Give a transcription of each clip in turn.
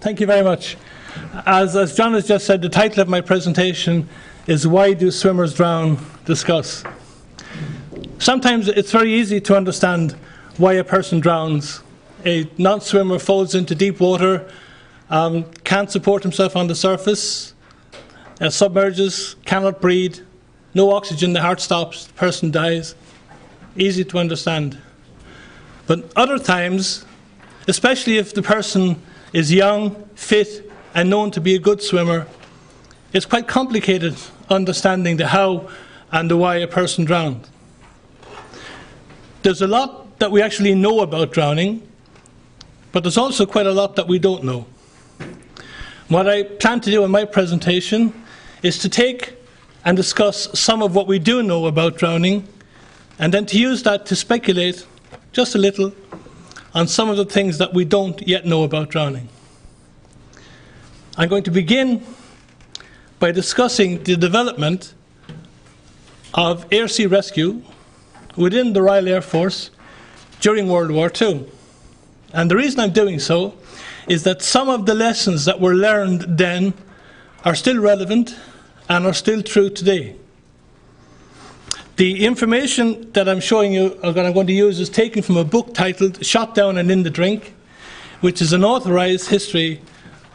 Thank you very much. As John has just said, the title of my presentation is Why Do Swimmers Drown? Discuss. Sometimes it's very easy to understand why a person drowns. A non-swimmer falls into deep water, can't support himself on the surface, submerges, cannot breathe, no oxygen, the heart stops, the person dies. Easy to understand. But other times, especially if the person is young, fit, and known to be a good swimmer, it's quite complicated understanding the how and the why a person drowned. There's a lot that we actually know about drowning, but there's also quite a lot that we don't know. What I plan to do in my presentation is to take and discuss some of what we do know about drowning, and then to use that to speculate just a little on some of the things that we don't yet know about drowning. I'm going to begin by discussing the development of air-sea rescue within the Royal Air Force during World War II. And the reason I'm doing so is that some of the lessons that were learned then are still relevant and are still true today. The information that I'm showing you, or that I'm going to use, is taken from a book titled Shot Down and in the Drink, which is an authorised history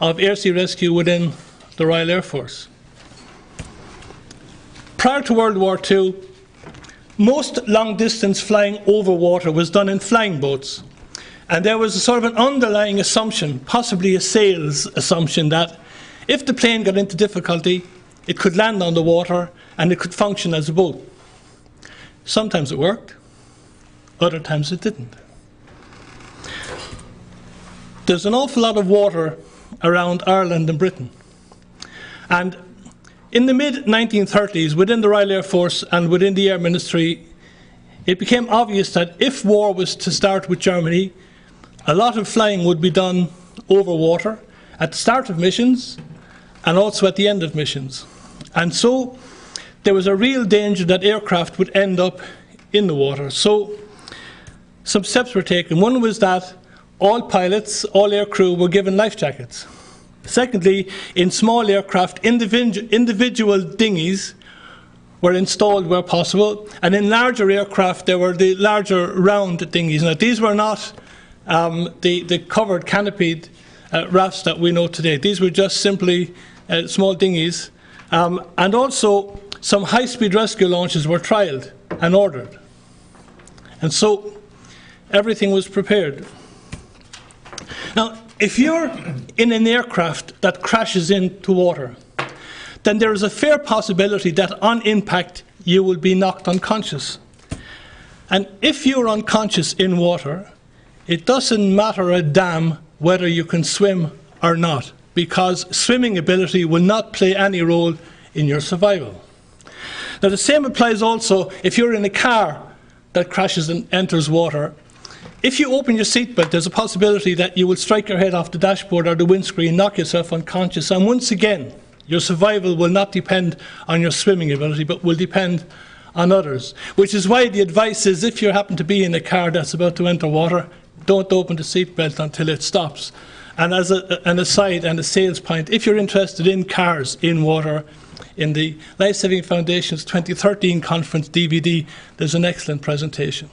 of air-sea rescue within the Royal Air Force. Prior to World War II, most long-distance flying over water was done in flying boats. And there was a sort of an underlying assumption, possibly a sales assumption, that if the plane got into difficulty, it could land on the water and it could function as a boat. Sometimes it worked, other times it didn't. There's an awful lot of water around Ireland and Britain. And in the mid-1930s, within the Royal Air Force and within the Air Ministry, it became obvious that if war was to start with Germany, a lot of flying would be done over water at the start of missions and also at the end of missions. And so there was a real danger that aircraft would end up in the water. So some steps were taken. One was that all pilots, all air crew were given life jackets. Secondly, in small aircraft, individual dinghies were installed where possible, and in larger aircraft there were the larger round dinghies. Now these were not the covered, canopied rafts that we know today. These were just simply small dinghies. And also some high-speed rescue launches were trialled and ordered. And so everything was prepared. Now, if you're in an aircraft that crashes into water, then there is a fair possibility that on impact you will be knocked unconscious. And if you're unconscious in water, it doesn't matter a damn whether you can swim or not, because swimming ability will not play any role in your survival. Now the same applies also if you're in a car that crashes and enters water. If you open your seatbelt, there's a possibility that you will strike your head off the dashboard or the windscreen, knock yourself unconscious, and once again, your survival will not depend on your swimming ability, but will depend on others. Which is why the advice is, if you happen to be in a car that's about to enter water, don't open the seatbelt until it stops. And as an aside and a sales point, if you're interested in cars in water, in the Lifesaving Foundation's 2013 conference DVD, there's an excellent presentation.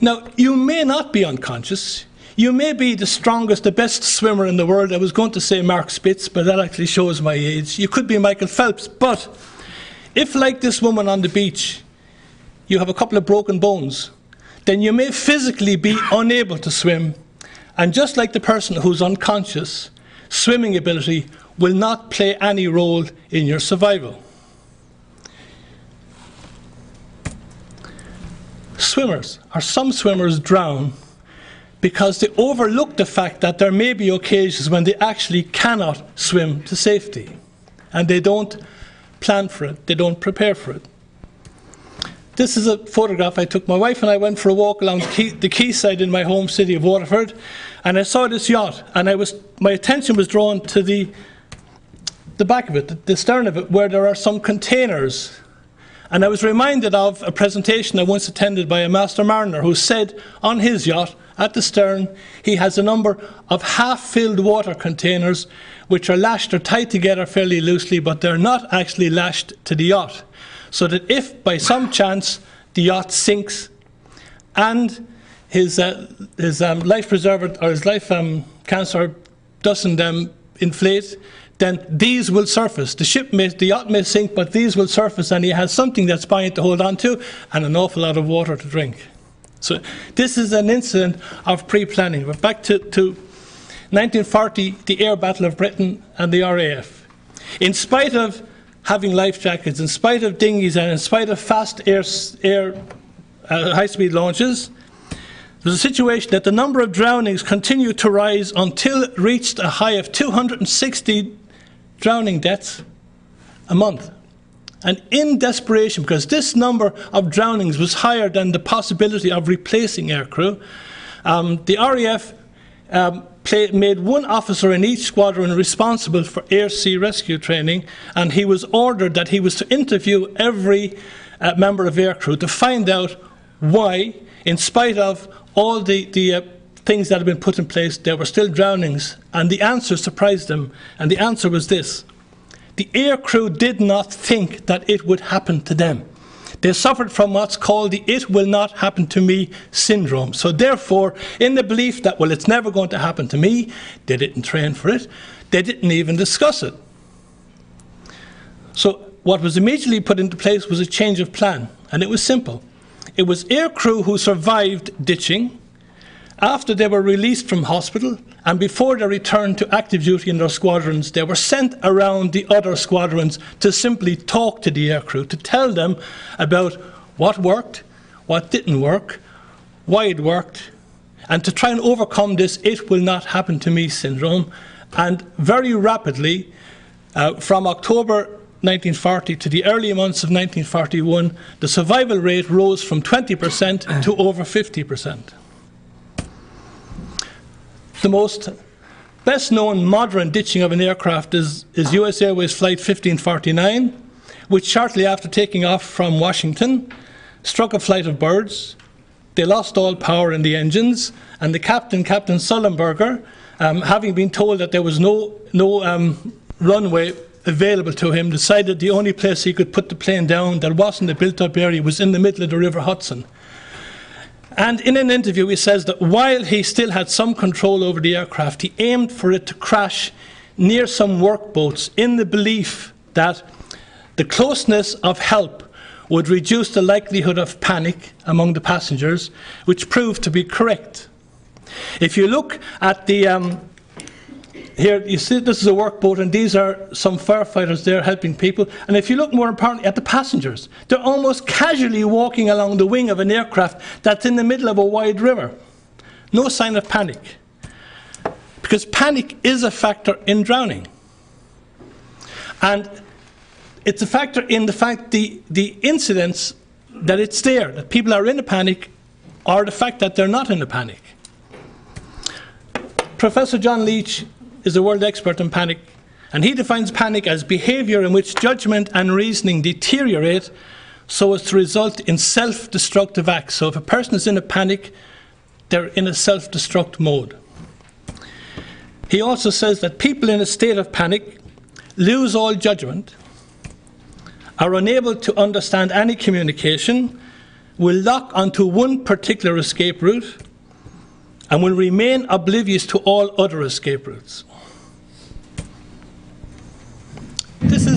Now, you may not be unconscious. You may be the strongest, the best swimmer in the world. I was going to say Mark Spitz, but that actually shows my age. You could be Michael Phelps. But if, like this woman on the beach, you have a couple of broken bones, then you may physically be unable to swim. And just like the person who's unconscious, swimming ability will not play any role in your survival. Some swimmers drown because they overlook the fact that there may be occasions when they actually cannot swim to safety. And they don't plan for it, they don't prepare for it. This is a photograph I took. My wife and I went for a walk along the quayside in my home city of Waterford, and I saw this yacht, and my attention was drawn to the back of it, the stern of it, where there are some containers. And I was reminded of a presentation I once attended by a master mariner who said on his yacht, at the stern, he has a number of half-filled water containers which are lashed or tied together fairly loosely, but they're not actually lashed to the yacht. So that if by some chance the yacht sinks and his life preserver or his life cancer doesn't inflate, then these will surface. The yacht may sink, but these will surface, and he has something that's buoyant to hold on to and an awful lot of water to drink. So this is an incident of pre-planning. But back to 1940, the air battle of Britain and the RAF. In spite of having life jackets, in spite of dinghies, and in spite of fast high-speed launches, there's a situation that the number of drownings continued to rise until it reached a high of 260 drowning deaths a month. And in desperation, because this number of drownings was higher than the possibility of replacing aircrew, the RAF made one officer in each squadron responsible for air-sea rescue training, and he was ordered that he was to interview every member of aircrew to find out why, in spite of all the things that had been put in place, there were still drownings. And the answer surprised them, and the answer was this: the aircrew did not think that it would happen to them. They suffered from what's called the "it will not happen to me" syndrome. So therefore, in the belief that, well, it's never going to happen to me, they didn't train for it. They didn't even discuss it. So what was immediately put into place was a change of plan, and it was simple. It was aircrew who survived ditching after they were released from hospital, and before they returned to active duty in their squadrons, they were sent around the other squadrons to simply talk to the aircrew, to tell them about what worked, what didn't work, why it worked, and to try and overcome this "it will not happen to me" syndrome. And very rapidly, from October 1940 to the early months of 1941, the survival rate rose from 20% to over 50%. The most best-known modern ditching of an aircraft is US Airways Flight 1549, which shortly after taking off from Washington struck a flight of birds. They lost all power in the engines, and the captain, Captain Sullenberger, having been told that there was no runway available to him, decided the only place he could put the plane down that wasn't a built-up area was in the middle of the River Hudson. And in an interview he says that while he still had some control over the aircraft, he aimed for it to crash near some workboats in the belief that the closeness of help would reduce the likelihood of panic among the passengers, which proved to be correct. If you look at the here, you see this is a workboat, and these are some firefighters there helping people. And if you look more importantly at the passengers, they're almost casually walking along the wing of an aircraft that's in the middle of a wide river. No sign of panic. Because panic is a factor in drowning. And it's a factor in the fact the incidents that it's there, that people are in a panic, or the fact that they're not in a panic. Professor John Leach is a world expert in panic, and he defines panic as behaviour in which judgment and reasoning deteriorate so as to result in self-destructive acts. So if a person is in a panic, they're in a self-destruct mode. He also says that people in a state of panic lose all judgment, are unable to understand any communication, will lock onto one particular escape route, and will remain oblivious to all other escape routes. This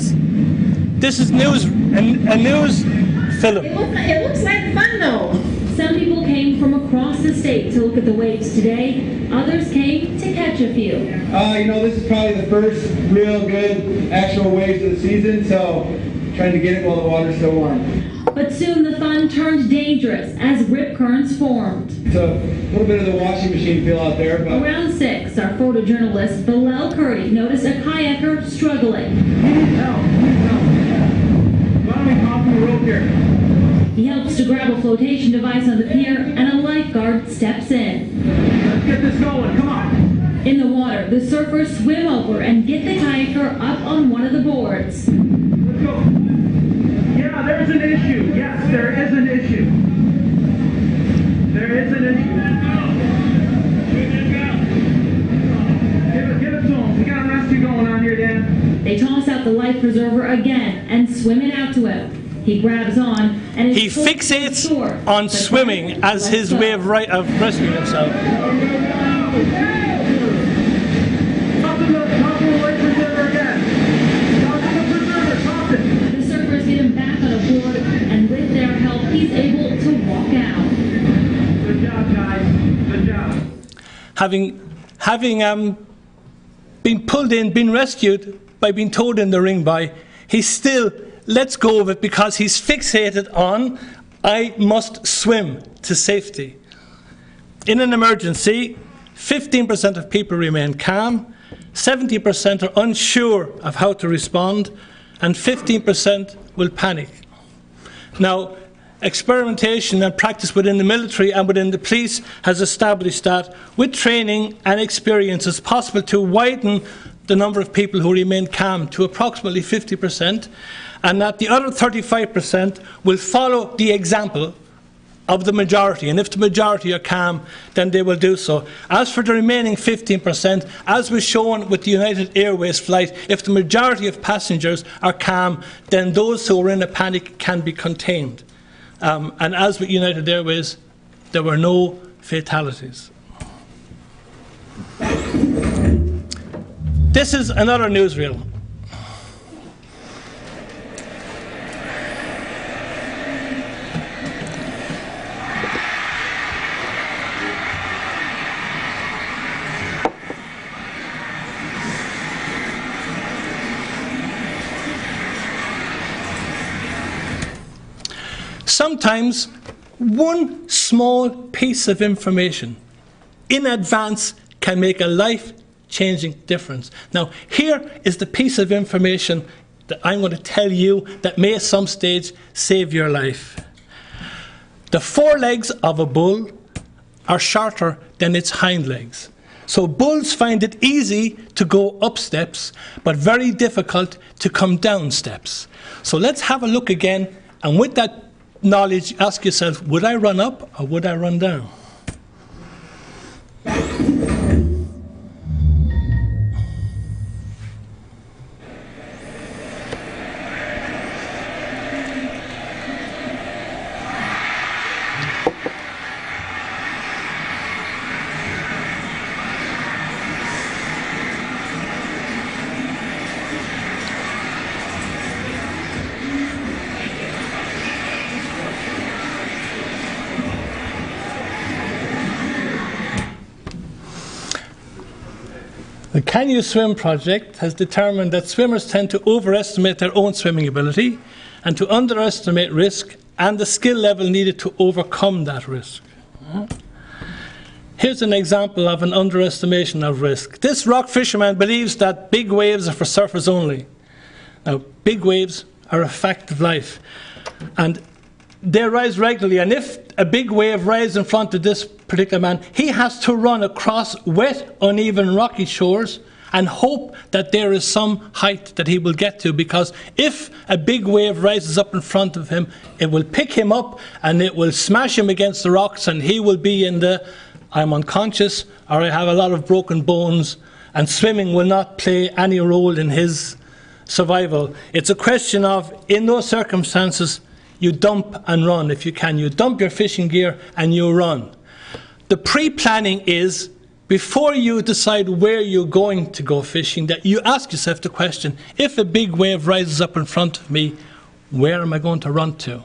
is news, a news film. It looks like fun, though. Some people came from across the state to look at the waves today. Others came to catch a few. You know, this is probably the first real good actual waves of the season, so trying to get it while the water's still warm. But soon the fun turned dangerous as rip currents formed. It's a little bit of the washing machine feel out there. But Around 6, our photojournalist Bilal Kurdi noticed a kayaker struggling. He helps to grab a flotation device on the pier, and a lifeguard steps in. Let's get this going, come on. In the water, the surfers swim over and get the kayaker up on one of the boards. Let's go. Yeah, Yeah, there's an issue. Yes, there is an issue. There is an issue. Give it to him. We got a rescue going on here, Dan. They toss out the life preserver again and swim it out to him. He grabs on and is He fixates on swimming as his way of rescuing himself. Top of the life preserver again. Top of the preserver. Top it. The surfers get him back on a board, and with their help, he's able to walk out. Good job, guys. Good job. Having been pulled in, been rescued by being towed in the ring by, he still lets go of it because he's fixated on, I must swim to safety. In an emergency, 15% of people remain calm, 70% are unsure of how to respond, and 15% will panic. Now, experimentation and practice within the military and within the police has established that with training and experience it's possible to widen the number of people who remain calm to approximately 50%, and that the other 35% will follow the example of the majority, and if the majority are calm, then they will do so. As for the remaining 15%, as was shown with the United Airways flight, if the majority of passengers are calm, then those who are in a panic can be contained. And as with United Airways, there were no fatalities. This is another newsreel. Sometimes one small piece of information in advance can make a life-changing difference. Now, here is the piece of information that I'm going to tell you that may at some stage save your life. The forelegs of a bull are shorter than its hind legs. So bulls find it easy to go up steps, but very difficult to come down steps. So let's have a look again, and with that knowledge, ask yourself, would I run up or would I run down? The Can You Swim project has determined that swimmers tend to overestimate their own swimming ability and to underestimate risk and the skill level needed to overcome that risk. Here's an example of an underestimation of risk. This rock fisherman believes that big waves are for surfers only. Now, big waves are a fact of life, and they rise regularly, and if a big wave rises in front of this particular man, he has to run across wet, uneven, rocky shores and hope that there is some height that he will get to, because if a big wave rises up in front of him, it will pick him up and it will smash him against the rocks, and he will be in the I'm unconscious, or I have a lot of broken bones, and swimming will not play any role in his survival. It's a question of, in those circumstances, you dump and run if you can. You dump your fishing gear and you run. The pre-planning is, before you decide where you're going to go fishing, that you ask yourself the question, if a big wave rises up in front of me, where am I going to run to?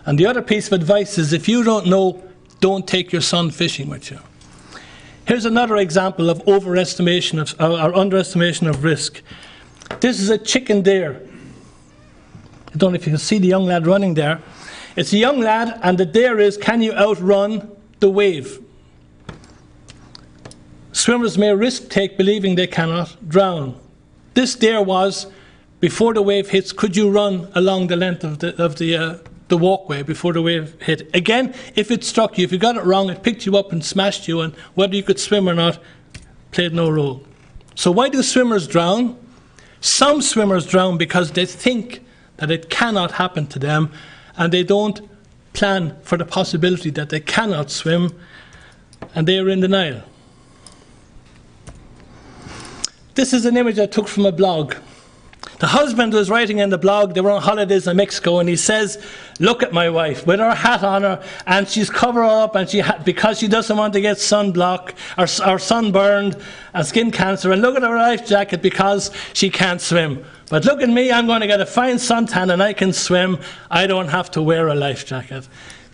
And the other piece of advice is, if you don't know, don't take your son fishing with you. Here's another example of overestimation of, or underestimation of risk. This is a chicken dare. I don't know if you can see the young lad running there. It's a young lad, and the dare is, can you outrun the wave? Swimmers may risk take believing they cannot drown. This dare was, before the wave hits, could you run along the length of the walkway before the wave hit? Again, if it struck you, if you got it wrong, it picked you up and smashed you, and whether you could swim or not played no role. So why do swimmers drown? Some swimmers drown because they think that it cannot happen to them, and they don't plan for the possibility that they cannot swim, and they are in denial. This is an image I took from a blog. The husband was writing in the blog, they were on holidays in Mexico, and he says, look at my wife with her hat on her, and she's covered up, and because she doesn't want to get sunblock or sunburned and skin cancer, and look at her life jacket because she can't swim. But look at me, I'm going to get a fine suntan and I can swim. I don't have to wear a life jacket.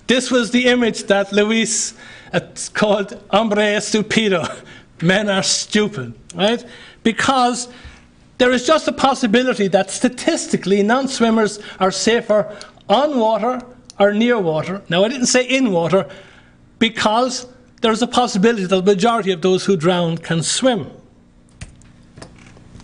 This was the image that Luis called hombre estupido. Men are stupid, right? Because there is just a possibility that statistically non-swimmers are safer on water or near water. Now, I didn't say in water, because there is a possibility that the majority of those who drown can swim.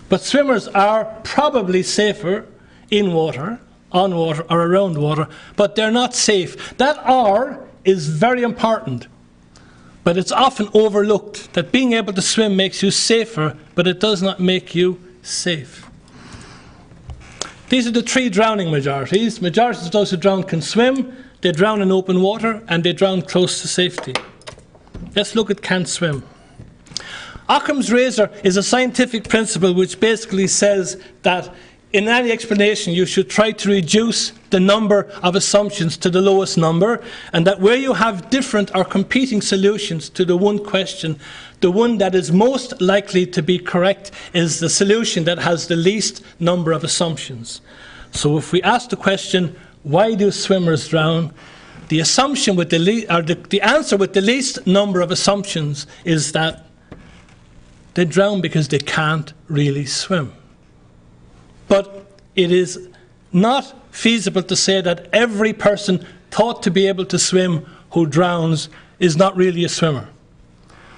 But swimmers are probably safer in water, on water or around water, but they're not safe. That "or" is very important, but it's often overlooked, that being able to swim makes you safer, but it does not make you safe. These are the three drowning majorities. Majorities of those who drown can swim, they drown in open water, and they drown close to safety. Let's look at can't swim. Occam's razor is a scientific principle which basically says that in any explanation you should try to reduce the number of assumptions to the lowest number, and that where you have different or competing solutions to the one question, the one that is most likely to be correct is the solution that has the least number of assumptions. So if we ask the question, why do swimmers drown? The assumption with the answer with the least number of assumptions is that they drown because they can't really swim. But it is not feasible to say that every person thought to be able to swim who drowns is not really a swimmer.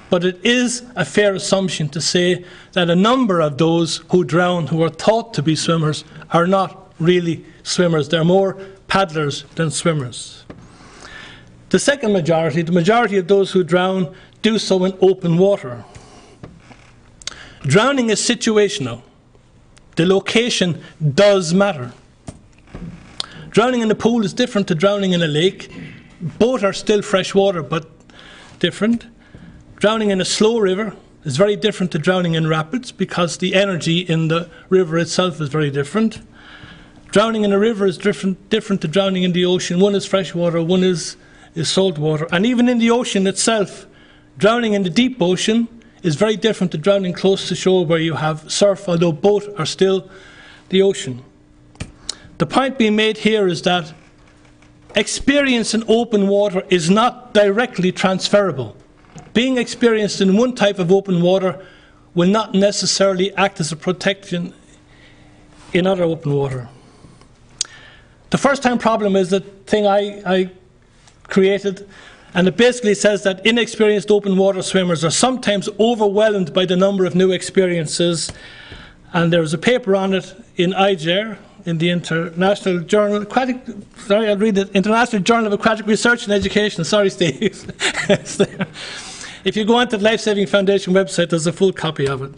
But it is a fair assumption to say that a number of those who drown who are thought to be swimmers are not really swimmers. They're more paddlers than swimmers. The second majority, the majority of those who drown, do so in open water. Drowning is situational. The location does matter. Drowning in a pool is different to drowning in a lake. Both are still fresh water, but different. Drowning in a slow river is very different to drowning in rapids, because the energy in the river itself is very different. Drowning in a river is different to drowning in the ocean. One is fresh water, one is salt water. And even in the ocean itself, drowning in the deep ocean is very different to drowning close to shore where you have surf, although both are still the ocean. The point being made here is that experience in open water is not directly transferable. Being experienced in one type of open water will not necessarily act as a protection in other open water. The first time problem is the thing I created, and it basically says that inexperienced open water swimmers are sometimes overwhelmed by the number of new experiences. And there's a paper on it in IJAR, in the International Journal International Journal of Aquatic Research and Education. Sorry, Steve. If you go onto the Lifesaving Foundation website, there's a full copy of it.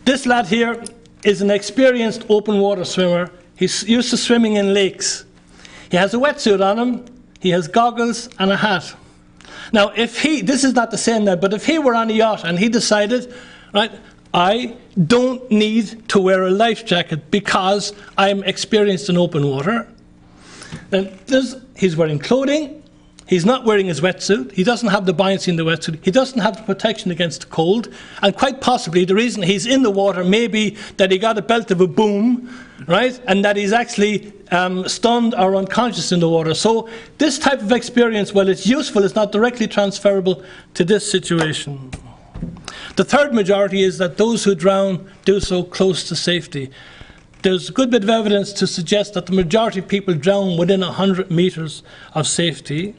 This lad here is an experienced open water swimmer. He's used to swimming in lakes. He has a wetsuit on him. He has goggles and a hat. Now, this is not the same now, but if he were on a yacht and he decided, right, I don't need to wear a life jacket because I'm experienced in open water, then he's wearing clothing, he's not wearing his wetsuit, he doesn't have the buoyancy in the wetsuit, he doesn't have the protection against the cold, and quite possibly the reason he's in the water may be that he got a belt of a boom, right, and that he's actually stunned or unconscious in the water. So this type of experience, while it's useful, is not directly transferable to this situation. The third majority is that those who drown do so close to safety. There's a good bit of evidence to suggest that the majority of people drown within 100 meters of safety.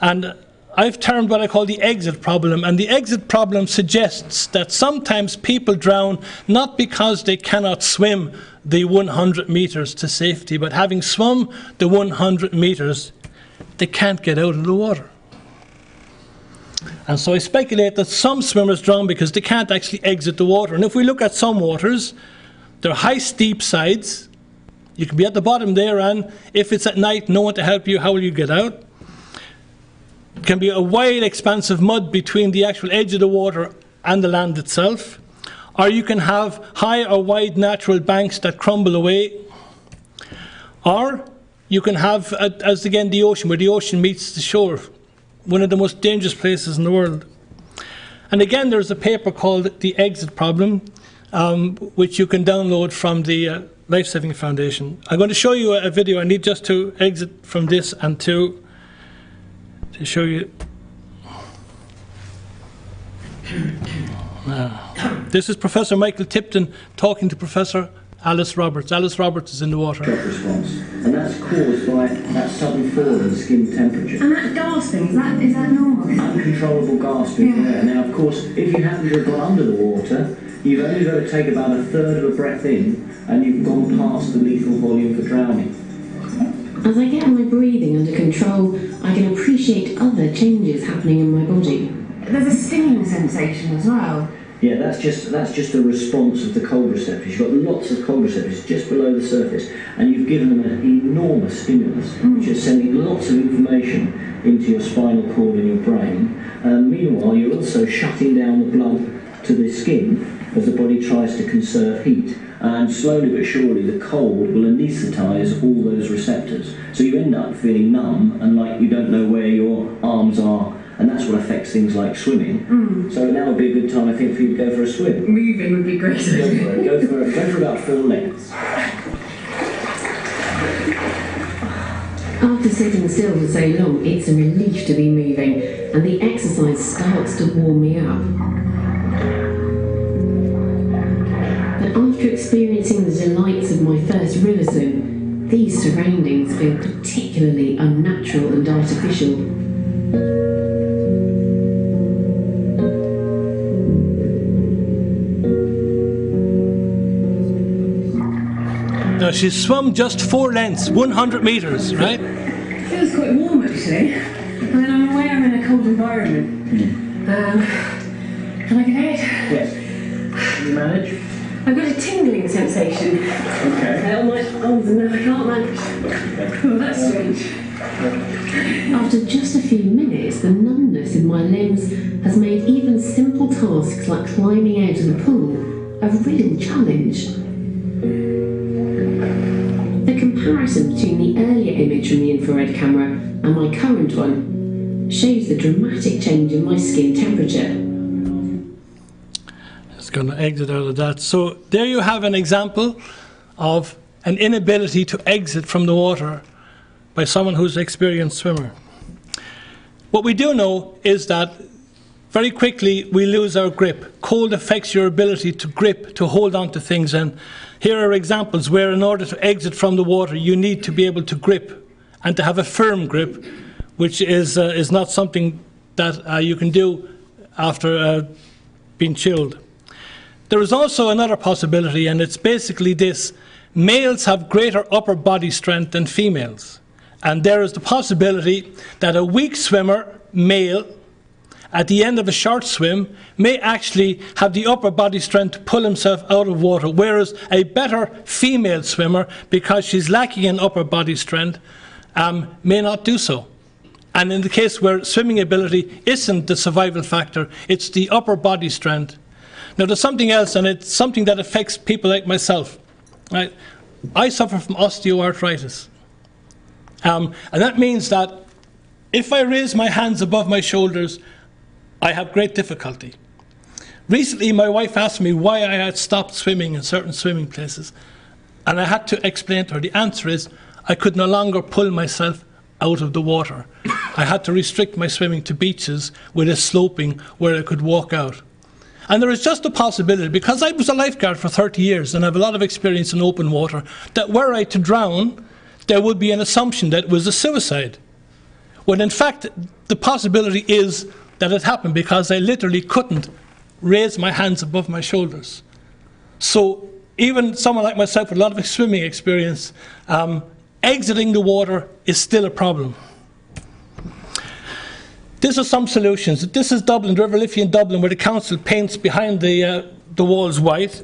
And I've termed what I call the exit problem, and the exit problem suggests that sometimes people drown not because they cannot swim the 100 meters to safety, but having swum the 100 meters, they can't get out of the water. And so I speculate that some swimmers drown because they can't actually exit the water. And if we look at some waters, They're high, steep sides. You can be at the bottom there, and if it's at night, no one to help you, how will you get out? It can be a wide expanse of mud between the actual edge of the water and the land itself. Or you can have high or wide natural banks that crumble away. Or you can have, as again, the ocean, where the ocean meets the shore. One of the most dangerous places in the world. And again, there's a paper called The Exit Problem, which you can download from the Lifesaving Foundation. I'm going to show you a video. I need just to exit from this and to show you. This is Professor Michael Tipton talking to Professor Alice Roberts. Alice Roberts is in the water. Shock response, and that's caused by that sudden fall in skin temperature. And that gasping, is that normal? Uncontrollable gasping. Yeah. Now, of course, if you happen to have gone under the water, you've only got to take about a third of a breath in, and you've gone past the lethal volume for drowning. As I get my breathing under control, I can appreciate other changes happening in my body. There's a stinging sensation as well. Yeah, that's just a response of the cold receptors. You've got lots of cold receptors just below the surface, and you've given them an enormous stimulus, which is sending lots of information into your spinal cord and your brain. Meanwhile, you're also shutting down the blood to the skin as the body tries to conserve heat. And slowly but surely, the cold will anaesthetise all those receptors. So you end up feeling numb and like you don't know where your arms are. And that's what affects things like swimming. So now would be a good time, I think, for you to go for a swim. Moving would be great. Go for it. Go for about 4 lengths. After sitting still for so long, it's a relief to be moving, and the exercise starts to warm me up. But after experiencing the delights of my first river swim, these surroundings feel particularly unnatural and artificial. Now she's swum just 4 lengths, 100 metres, right? It feels quite warm actually. I mean, I'm aware I'm in a cold environment. Can I get ahead? Yes. Can you manage? I've got a tingling sensation. Okay. On my arms and then I can't manage. Oh, that's strange. After just a few minutes, the numbness in my limbs has made even simple tasks like climbing out of the pool a real challenge. The comparison between the earlier image from the infrared camera and my current one shows the dramatic change in my skin temperature. Just going to exit out of that. So there you have an example of an inability to exit from the water by someone who's an experienced swimmer. What we do know is that very quickly we lose our grip. Cold affects your ability to grip, to hold on to things, and here are examples where in order to exit from the water you need to be able to grip and to have a firm grip, which is not something that you can do after being chilled. There is also another possibility, and it's basically this: males have greater upper body strength than females. And there is the possibility that a weak swimmer, male, at the end of a short swim, may actually have the upper body strength to pull himself out of water, whereas a better female swimmer, because she's lacking in upper body strength, may not do so. And in the case where swimming ability isn't the survival factor, it's the upper body strength. Now there's something else, and it's something that affects people like myself. Right? I suffer from osteoarthritis. And that means that if I raise my hands above my shoulders, I have great difficulty. Recently, my wife asked me why I had stopped swimming in certain swimming places. And I had to explain to her. The answer is I could no longer pull myself out of the water. I had to restrict my swimming to beaches with a sloping where I could walk out. And there is just a possibility, because I was a lifeguard for 30 years and I have a lot of experience in open water, that were I to drown, there would be an assumption that it was a suicide. When in fact, the possibility is that it happened because I literally couldn't raise my hands above my shoulders. So even someone like myself with a lot of swimming experience, exiting the water is still a problem. These are some solutions. This is Dublin, the River Liffey in Dublin, where the council paints behind the walls white.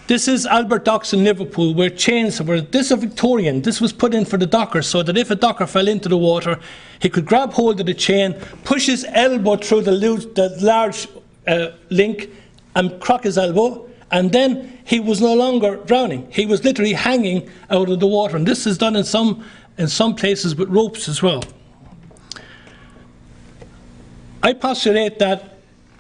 This is Albert Docks in Liverpool, where chains were, this is Victorian, this was put in for the docker, so that if a docker fell into the water, he could grab hold of the chain, push his elbow through the large link and crack his elbow, and then he was no longer drowning. He was literally hanging out of the water, and this is done in some places with ropes as well. I postulate that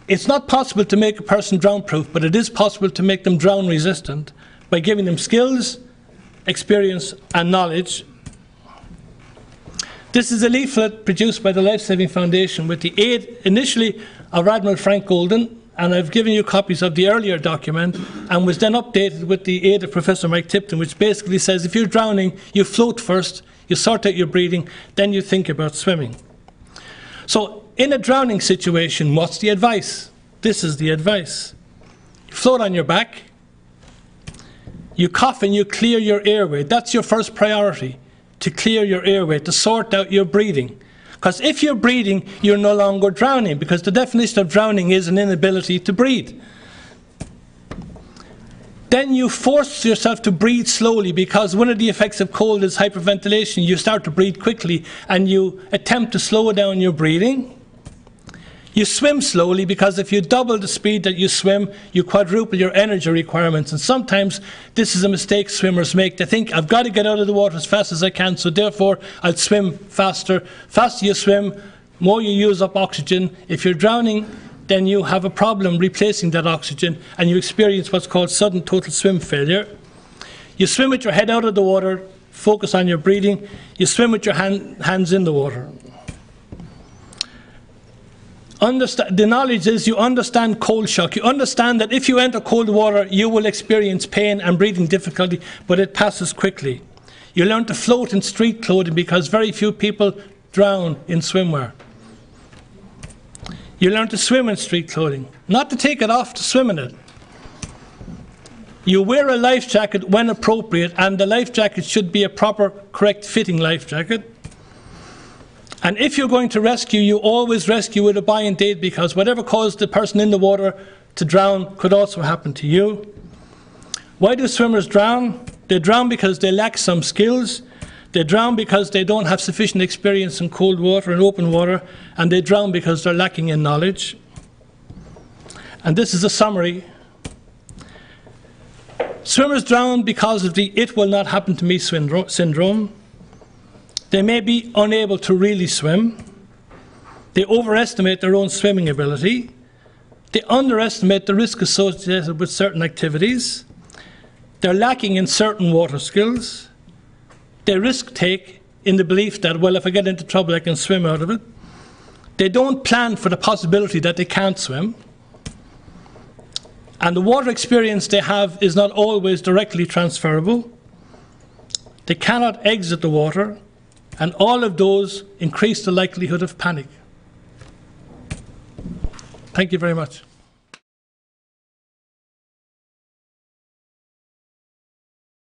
it's not possible to make a person drown-proof, but it is possible to make them drown-resistant by giving them skills, experience and knowledge. This is a leaflet produced by the Lifesaving Foundation with the aid initially of Admiral Frank Golden, and I've given you copies of the earlier document, and was then updated with the aid of Professor Mike Tipton, which basically says if you're drowning, you float first, you sort out your breathing, then you think about swimming. So in a drowning situation, what's the advice? This is the advice. You float on your back, you cough and you clear your airway. That's your first priority, to clear your airway, to sort out your breathing. Because if you're breathing, you're no longer drowning, because the definition of drowning is an inability to breathe. Then you force yourself to breathe slowly, because one of the effects of cold is hyperventilation. You start to breathe quickly and you attempt to slow down your breathing. You swim slowly, because if you double the speed that you swim, you quadruple your energy requirements. And sometimes this is a mistake swimmers make. They think, I've got to get out of the water as fast as I can, so therefore I'll swim faster. Faster you swim, more you use up oxygen. If you're drowning, then you have a problem replacing that oxygen, and you experience what's called sudden total swim failure. You swim with your head out of the water, focus on your breathing. You swim with your hands in the water. The knowledge is you understand cold shock. You understand that if you enter cold water, you will experience pain and breathing difficulty, but it passes quickly. You learn to float in street clothing, because very few people drown in swimwear. You learn to swim in street clothing, not to take it off, to swim in it. You wear a life jacket when appropriate, and the life jacket should be a proper, correct fitting life jacket. And if you're going to rescue, you always rescue with a buy-in date, because whatever caused the person in the water to drown could also happen to you. Why do swimmers drown? They drown because they lack some skills. They drown because they don't have sufficient experience in cold water and open water, and they drown because they're lacking in knowledge. And this is a summary. Swimmers drown because of the "it will not happen to me" syndrome. They may be unable to really swim. They overestimate their own swimming ability. They underestimate the risk associated with certain activities. They're lacking in certain water skills. They risk take in the belief that, well, if I get into trouble, I can swim out of it. They don't plan for the possibility that they can't swim. And the water experience they have is not always directly transferable. They cannot exit the water, and all of those increase the likelihood of panic. Thank you very much.